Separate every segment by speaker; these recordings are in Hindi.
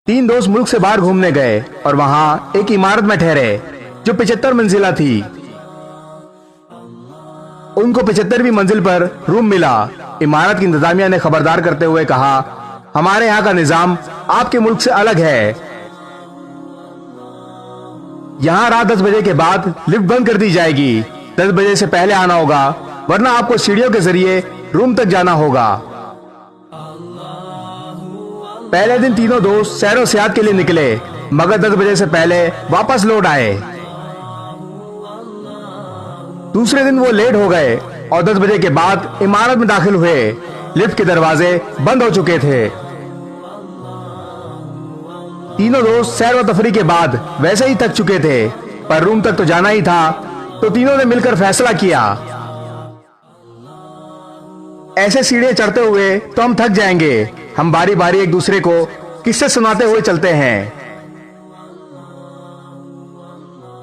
Speaker 1: तीन दोस्त मुल्क से बाहर घूमने गए और वहां एक इमारत में ठहरे जो 75 मंजिला थी। उनको 75वीं मंजिल पर रूम मिला। इमारत की इंतजामिया ने खबरदार करते हुए कहा, हमारे यहाँ का निजाम आपके मुल्क से अलग है। यहाँ रात 10 बजे के बाद लिफ्ट बंद कर दी जाएगी। 10 बजे से पहले आना होगा, वरना आपको सीढ़ियों के जरिए रूम तक जाना होगा। पहले दिन तीनों दोस्त सैरो सियाहत के लिए निकले, मगर 10 बजे से पहले वापस लौट आए। दूसरे दिन वो लेट हो गए और 10 बजे के बाद इमारत में दाखिल हुए। लिफ्ट के दरवाजे बंद हो चुके थे। तीनों दोस्त सैर व तफरी के बाद वैसे ही थक चुके थे, पर रूम तक तो जाना ही था, तो तीनों ने मिलकर फैसला किया, ऐसे सीढ़ियां चढ़ते हुए तो हम थक जाएंगे। हम बारी बारी एक दूसरे को किस्से सुनाते हुए चलते हैं।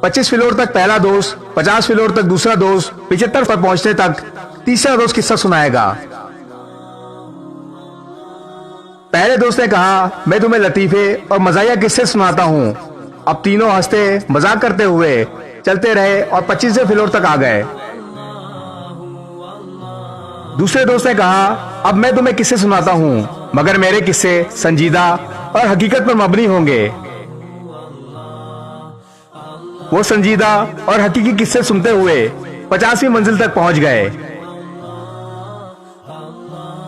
Speaker 1: 25 फ्लोर तक पहला दोस्त, 50 फ्लोर तक दूसरा दोस्त, 75 पर पहुंचने तक तीसरा दोस्त किस्सा सुनाएगा। पहले दोस्त ने कहा, मैं तुम्हें लतीफे और मजाया किस्से सुनाता हूं। अब तीनों हंसते मजाक करते हुए चलते रहे और 25वें फ्लोर तक आ गए। दूसरे दोस्त ने कहा, अब मैं तुम्हें किस्से सुनाता हूं, मगर मेरे किस्से संजीदा और हकीकत पर मबनी होंगे। वो संजीदा और हकीकी किस्से सुनते हुए 50वीं मंजिल तक पहुंच गए।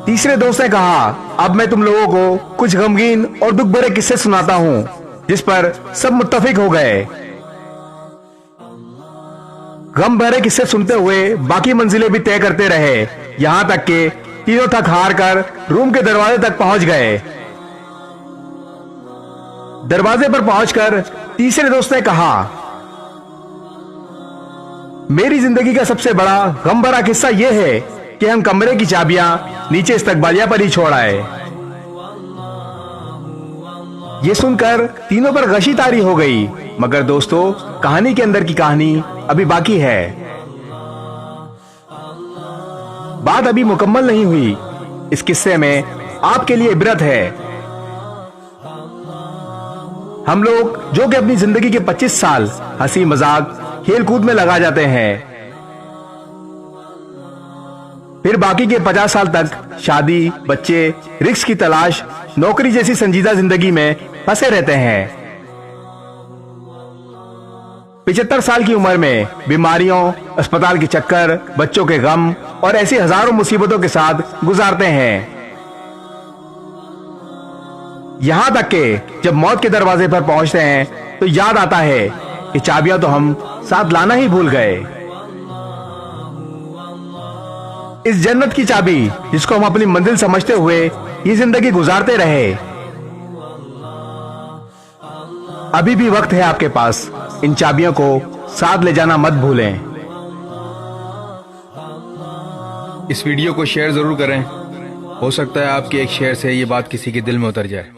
Speaker 1: तीसरे दोस्त ने कहा, अब मैं तुम लोगों को कुछ गमगीन और दुख भरे किस्से सुनाता हूं, जिस पर सब मुत्तफिक हो गए। गम भरे किस्से सुनते हुए बाकी मंजिलें भी तय करते रहे, यहां तक कि तीनों थक हार कर रूम के दरवाजे तक पहुंच गए। दरवाजे पर पहुंचकर तीसरे दोस्त ने कहा, मेरी जिंदगी का सबसे बड़ा गम भरा किस्सा यह है कि हम कमरे की चाबियां नीचे इस्तकबालिया पर ही छोड़ आए। ये सुनकर तीनों पर गशी तारी हो गई, मगर दोस्तों, कहानी के अंदर की कहानी अभी बाकी है। बात अभी मुकम्मल नहीं हुई। इस किस्से में आपके लिए इबरत है। हम लोग जो कि अपनी जिंदगी के 25 साल हंसी मजाक खेल कूद में लगा जाते हैं, फिर बाकी के 50 साल तक शादी, बच्चे, रिस्क की तलाश, नौकरी जैसी संजीदा जिंदगी में फंसे रहते हैं। 75 साल की उम्र में बीमारियों, अस्पताल के चक्कर, बच्चों के गम और ऐसी हजारों मुसीबतों के साथ गुजारते हैं। यहां तक कि जब मौत के दरवाजे पर पहुंचते हैं तो याद आता है कि चाबियां तो हम साथ लाना ही भूल गए। इस जन्नत की चाबी जिसको हम अपनी मंजिल समझते हुए ये जिंदगी गुजारते रहे, अभी भी वक्त है आपके पास। इन चाबियों को साथ ले जाना मत भूलें।
Speaker 2: इस वीडियो को शेयर जरूर करें। हो सकता है आपके एक शेयर से ये बात किसी के दिल में उतर जाए।